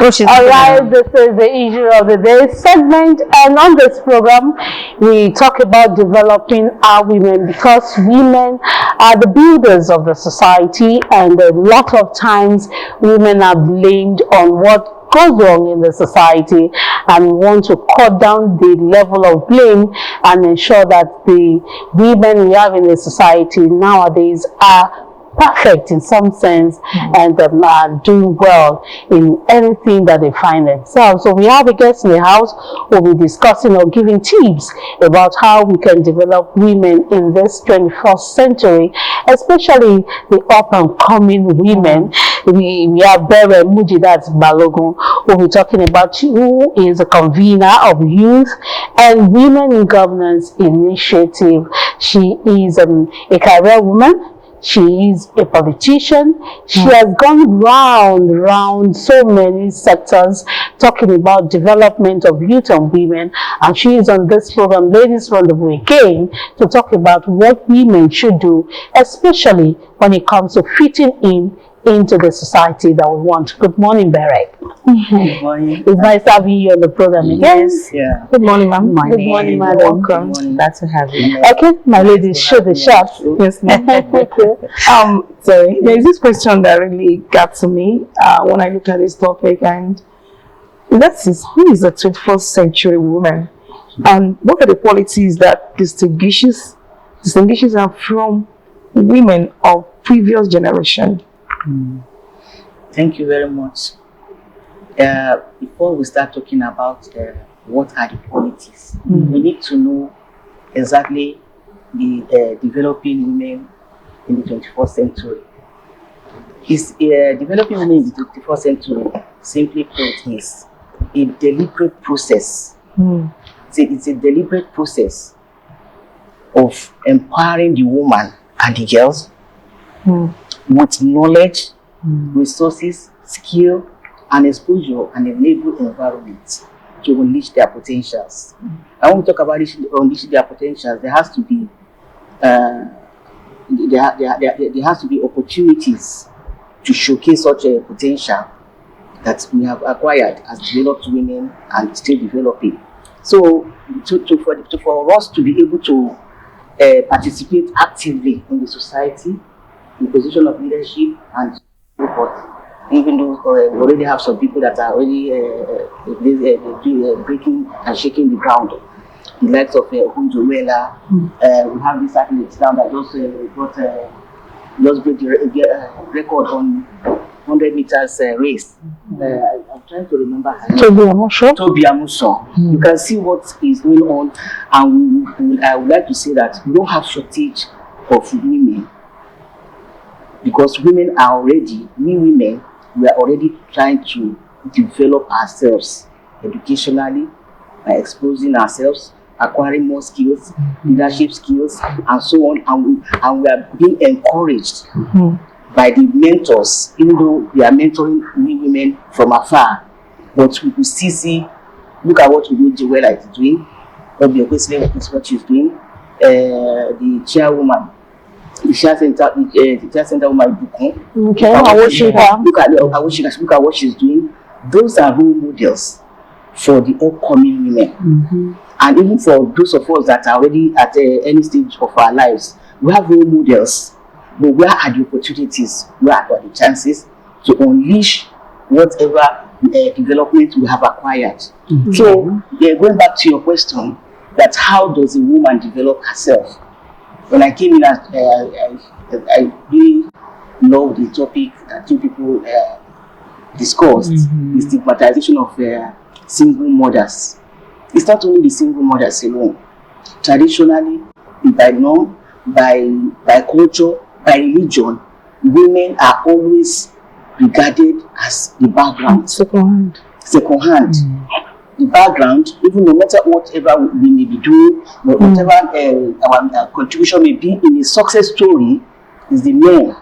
Alright, this is the issue of the day segment, and on this program, we talk about developing our women because women are the builders of the society, and a lot of times women are blamed on what goes wrong in the society, and we want to cut down the level of blame and ensure that the women we have in the society nowadays are perfect in some sense and are doing well in anything that they find themselves. So we have a guest in the house who will be discussing or giving tips about how we can develop women in this 21st century, especially the up and coming women. We have Bere Muji, that's Balogun, who will be talking about who is a convener of youth and women in governance initiative. She is a career woman. She is a politician. She has gone round so many sectors talking about development of youth and women, and she is on this program, Ladies Rendezvous, again to talk about what women should do, especially when it comes to fitting into the society that we want. Good morning, Berek. Good morning. It's nice having you on the program again. Yes, yeah. Good morning, ma'am. Good morning, madam. Welcome. Glad to have you. Okay, my ladies, shoot the shot. Yes, ma'am. Sorry, there is this question that really got to me when I looked at this topic, and that is, who is a 21st century woman, and what are the qualities that distinguishes her from women of previous generation? Thank you very much. Before we start talking about what are the qualities, we need to know exactly the developing women in the 21st century. Developing women in the 21st century, simply put, is a deliberate process. It's a deliberate process of empowering the woman and the girls with knowledge, resources, skill, and exposure, and enable environment to unleash their potentials. And when we talk about unleashing their potentials, there has to be there has to be opportunities to showcase such a potential that we have acquired as developed women and still developing. So, for us to be able to participate actively in the society, in position of leadership and so forth, even though we already have some people that are already breaking and shaking the ground, the likes of Hunjuela. We have this athlete now that just break the record on 100 meters race. I'm trying to remember her name. Toby Amuso. You can see what is going on, and I would like to say that we don't have shortage of women, because women are already, we are already trying to develop ourselves educationally by exposing ourselves, acquiring more skills, leadership skills, and so on. And we are being encouraged by the mentors, even though we are mentoring women from afar. But we could still see, look at what Joella is doing, what she's doing, the chairwoman. The share center woman. Okay, look at what she's doing. Those are role models for the upcoming women, and even for those of us that are already at any stage of our lives, we have role models. But where are the opportunities? Where are the chances to unleash whatever development we have acquired? So, going back to your question, that how does a woman develop herself? When I came in, I really love the topic that two people discussed, the stigmatization of single mothers. It's not only the single mothers alone. Traditionally, by norm, by culture, by religion, women are always regarded as the background. Second hand. The background, even no matter whatever we may be doing, whatever our contribution may be in a success story, is the men.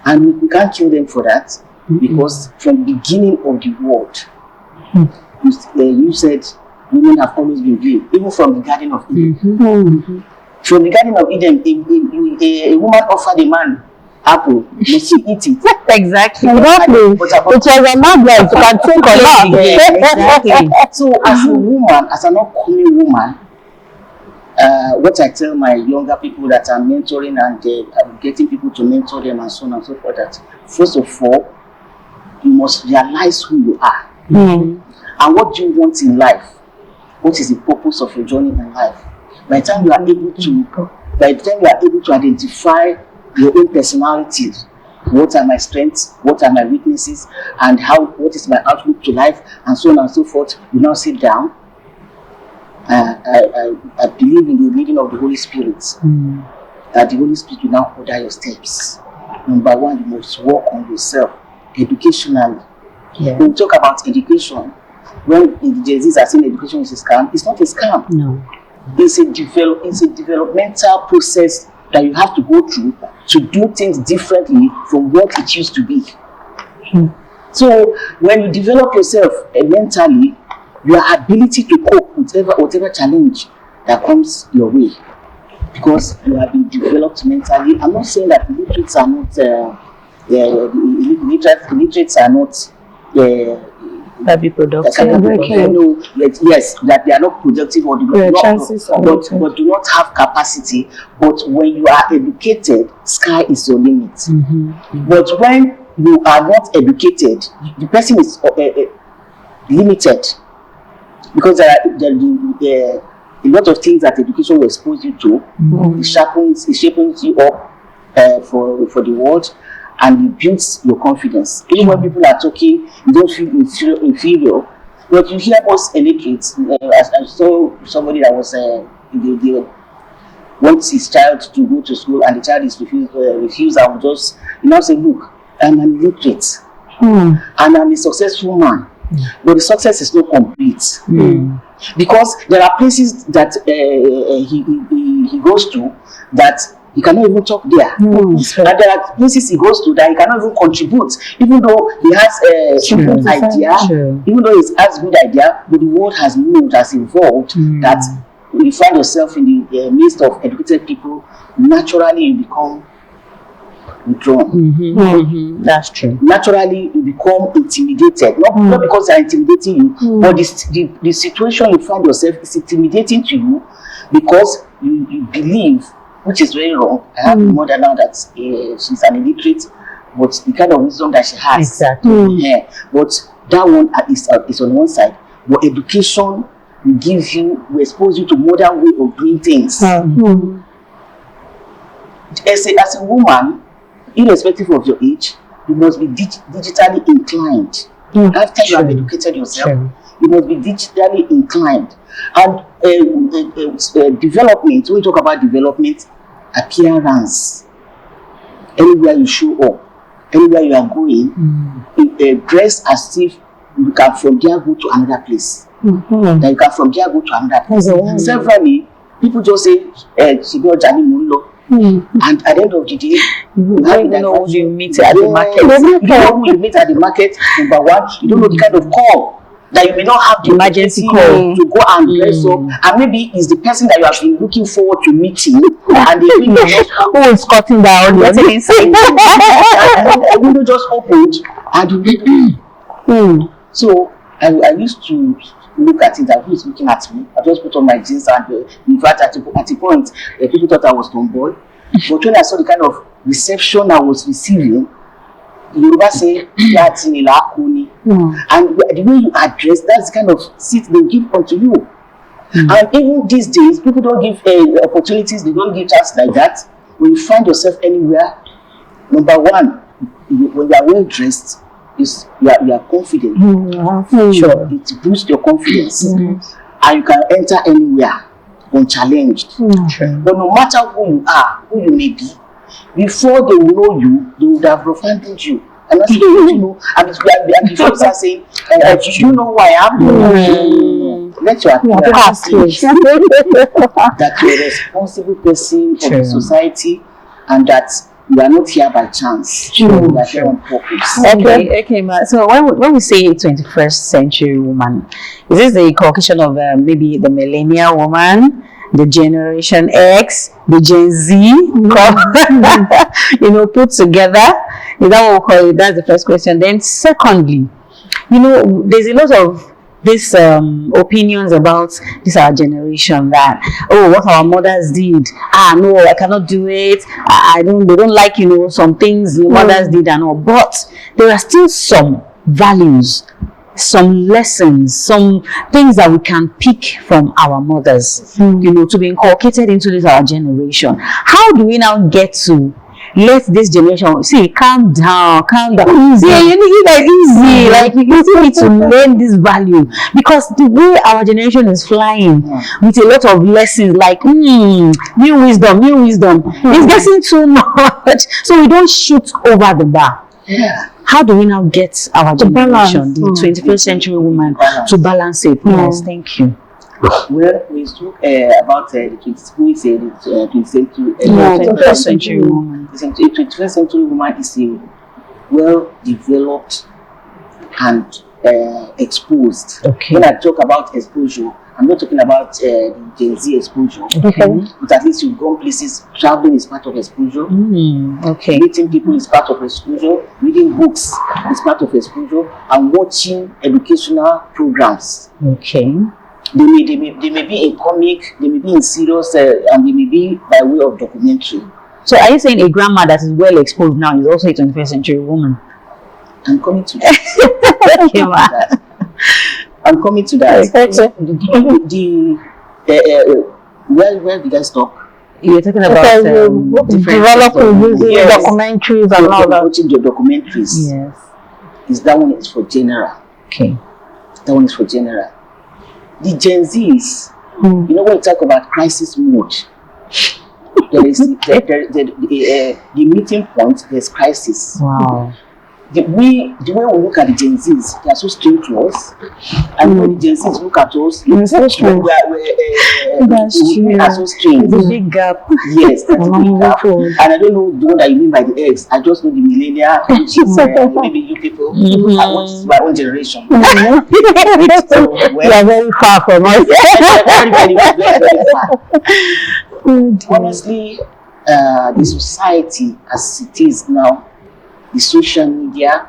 And we can't kill them for that, because from the beginning of the world, you said women have always been blamed, even from the Garden of Eden. From the Garden of Eden, a woman offered a man apple, must you eat it? Exactly. It was a magnet. You can take a lot. Exactly. So as a woman, as an upcoming woman, what I tell my younger people that I'm mentoring and I'm getting people to mentor them and so on and so forth, that first of all, you must realize who you are and what do you want in life. What is the purpose of your journey in life? By the time you are able to identify your own personalities, what are my strengths, what are my weaknesses, and what is my outlook to life, and so on and so forth, you now sit down. I believe in the leading of the Holy Spirit, that the Holy Spirit will now order your steps. Number one, you must work on yourself educationally. When we talk about education, when the disease are saying education is a scam, it's not a scam. No. It's a developmental process that you have to go through to do things differently from what it used to be. So when you develop yourself mentally, your ability to cope with whatever challenge that comes your way, because you have been developed mentally. I'm not saying that illiterates are not illiterates are not be productive. Yes, that they are not productive or but do not have capacity. But when you are educated, sky is your limit. But when you are not educated, the person is limited, because there are a lot of things that education will expose you to. It sharpens you up for the world, and it builds your confidence. Even when people are talking, you don't feel inferior. But you hear us illiterates. I saw somebody that was wants his child to go to school, and the child is refused. I would just say, look, I'm an illiterate, and I'm a successful man. But the success is not complete, because there are places that he goes to that he cannot even talk there, and there are places he goes to that he cannot even contribute, even though he has a good idea, even though he has good idea, but the world has moved, has evolved, that when you find yourself in the midst of educated people, naturally you become withdrawn. That's true. Naturally, you become intimidated. Not because they are intimidating you, but the situation you find yourself is intimidating to you, because you believe, which is very wrong. I have a mother now that she's an illiterate, but the kind of wisdom that she has. Exactly. But that one is on one side. But education will expose you to modern way of doing things. As a woman, irrespective of your age, you must be digitally inclined. After you have educated yourself, you must be digitally inclined. And development, when we talk about development, appearance, anywhere you show up, anywhere you are going, dress as if you can from there go to another place. That you can from there go to another place. Severally, people just say, and at the end of the day, you don't know who you meet at the market. You don't know who you meet at the market. Number one, you don't know the kind of call that you may not have the emergency call to go and dress up, and maybe it's the person that you have been looking forward to meeting, and the window who is cutting down, getting inside, and the window just opened, and so I used to look at it, and who is looking at me? I just put on my jeans, and in fact at a point people thought I was tomboy. But when I saw the kind of reception I was receiving, Yoruba say, and the way you address, that's the kind of seat they give unto you. And even these days, people don't give opportunities, they don't give chances like that. When you find yourself anywhere, number one, when you are well dressed, you are confident. Sure, it boosts your confidence, and you can enter anywhere unchallenged. But no matter who you are, who you may be, before they will know you, they would have profaned you. And that's what you know. And before start saying, do you know who I am? Let your appearance that you're a responsible person of the society, and that you are not here by chance. You are here on purpose. Okay, ma. So when we say 21st century woman, is this the collocation of maybe the millennial woman, the Generation X, the Gen Z, put together? Is that what we call it? That's the first question. Then secondly, there's a lot of these opinions about this our generation that what our mothers did, no, I cannot do it, they don't like some things the mothers did and all, but there are still some values, some lessons, some things that we can pick from our mothers, to be inculcated into this our generation. How do we now get to let this generation calm down? Easy. Yeah, you need it easy. Like you need to learn this value, because the way our generation is flying with a lot of lessons, like new wisdom, it's getting too much. So we don't shoot over the bar. Yeah. How do we now get our generation, the 21st century woman, to balance it? Yes, thank you. Well, we spoke about the 21st century woman. The 21st century woman is a well-developed and exposed. Okay. When I talk about exposure, I'm not talking about the Gen Z exposure. Okay. But at least you've gone places. Traveling is part of exposure. Okay. Meeting people is part of exposure. Reading books is part of exposure. And watching educational programs. Okay. They may be in comic, they may be in serious, and they may be by way of documentary. So are you saying a grandma that is well exposed now is also a 21st century woman? I'm coming to that. I'm coming to that. Where did I stop? You're talking about developing using documentaries and all that. Watching the documentaries. Yes. That one is for general. Okay. That one is for general. The Gen Zs, when you talk about crisis mode, there is the meeting point. There's crisis. Wow. The way we look at the Gen Zs, they are so strange to us, and when the Gen Zs look at us, It's so strange. we are so strange. It's a big gap. Yes, that's a big gap. And I don't know the one that you mean by the X. I just know the millennial, which is maybe you people. I want my own generation. So, You are very far from us. very far. Honestly, the society as it is now, the social media,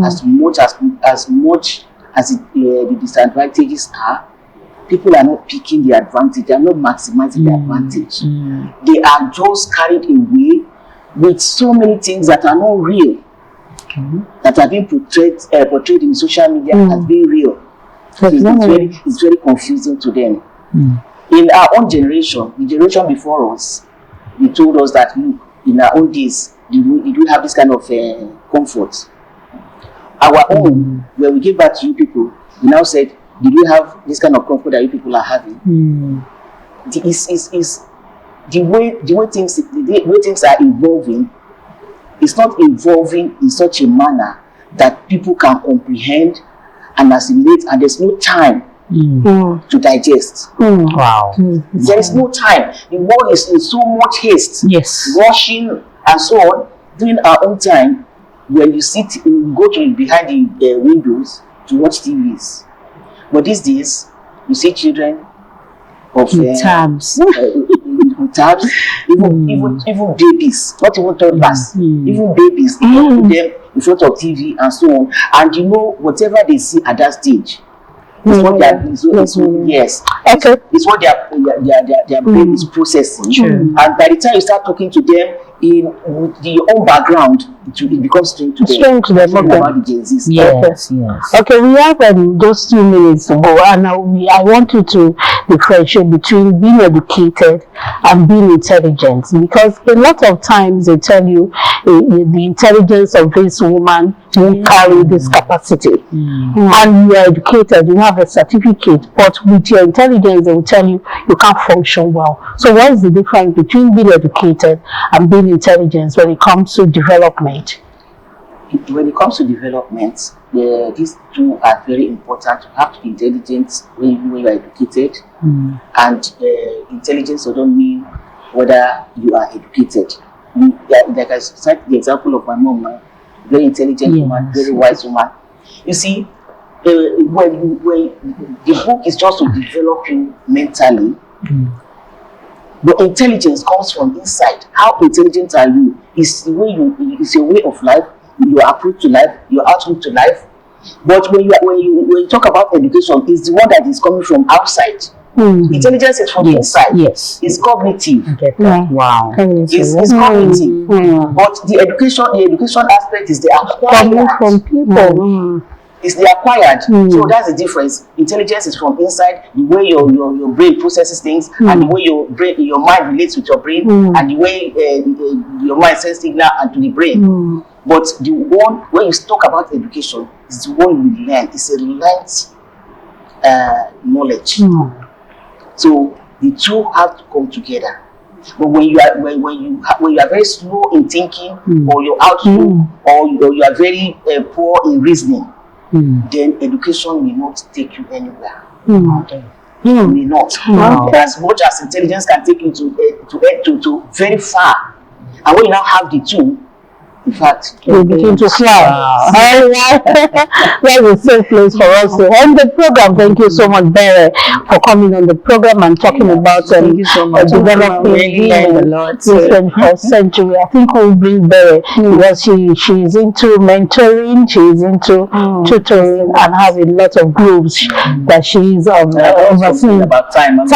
as much as the disadvantages are, people are not picking the advantage. They are not maximizing the advantage. They are just carried away with so many things that are not real, that are being portrayed in social media as being real. So it's very confusing to them. In our own generation, the generation before us, they told us that look, in our own days, did we have this kind of comfort? Our own, when we gave back to you people, we now said, did we have this kind of comfort that you people are having? The way things are evolving, it's not evolving in such a manner that people can comprehend and assimilate, and there's no time to digest. Wow. There is no time. The world is in so much haste, rushing and so on. During our own time, when you go to behind the windows to watch TVs. But these days, you see children of tabs, even babies, not even toddlers, even babies, put them in front of TV and so on. And whatever they see at that stage, it's what they are doing. It's what their brain is processing. And by the time you start talking to them with your own background, it becomes strange to them. About the Gen Zs. Yes. Okay, we have those 2 minutes to go, and I want you to differentiate between being educated and being intelligent, because a lot of times they tell you the intelligence of this woman will carry this capacity, and you are educated, you have a certificate, but with your intelligence they will tell you you can't function well. So what is the difference between being educated and being intelligent when it comes to development? When it comes to development, these two are very important. You have to be intelligent when you are educated, and intelligence doesn't mean whether you are educated. Like I cite the example of my mom, very intelligent woman, very wise woman. You see, when the book is just to develop you mentally, But intelligence comes from inside. How intelligent are you? It's your way of life, your approach to life, your outlook to life. But when you talk about education, it's the one that is coming from outside. Intelligence is from inside. Yes. It's cognitive. Wow. It's cognitive. But the education aspect is the acquired. Coming from people. It's the acquired. So that's the difference. Intelligence is from inside, the way your brain processes things, and the way your mind relates with your brain, and the way your mind sends signal to the brain. But the one, when you talk about education, is the one you learn. It's a learned knowledge. So the two have to come together. But when you are very slow in thinking, or your outlook, or you are very poor in reasoning, then education may not take you anywhere. May not. As much as intelligence can take you to very far, and when you now have the two, in fact, we begin to fly. All right. That's a safe place for us to end the program. Thank you so much, Bere, for coming on the program and talking about developing women in the 21st century. I think we'll bring Bere because she's into mentoring, she's into tutoring, and has a lot of groups that she's overseeing. About time. Oh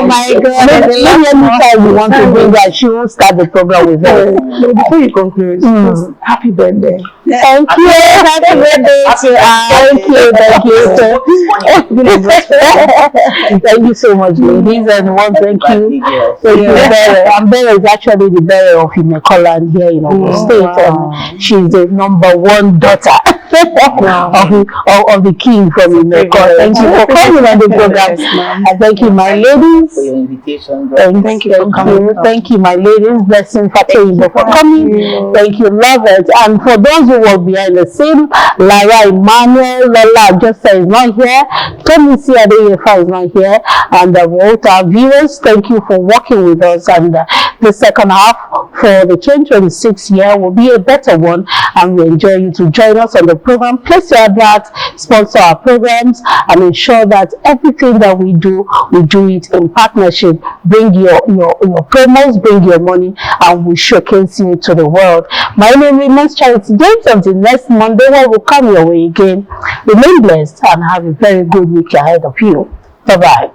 my God! Maybe anytime you want to bring that, she will start the program with us. Before you conclude, just happy birthday. Thank you. Happy birthday to Thank you. Thank you so much, ladies. And one thank you. Thank you, Bere. And Bere is actually the Bere of Imekoland here in Ogun State. And she's the #1 daughter of the king from Imekoland. Thank you for coming on the program. And thank you, my ladies. For your invitation. Thank you for coming. Thank you, my ladies. Blessing for coming. Thank you, love it. And for those who were behind the scene, Lara Emmanuel, Lola Josa is not here, Tony Adeyefa is not here, and both our viewers, thank you for working with us. And the second half for the 2026 year will be a better one, and we enjoy you to join us on the program. Place your advert, sponsor our programs, and ensure that everything that we do it in partnership. Bring your promos, bring your money, and we showcase you to the world. My name remains Charity James. Until next Monday, when we'll come your way again. Remain blessed and have a very good week ahead of you. Bye-bye.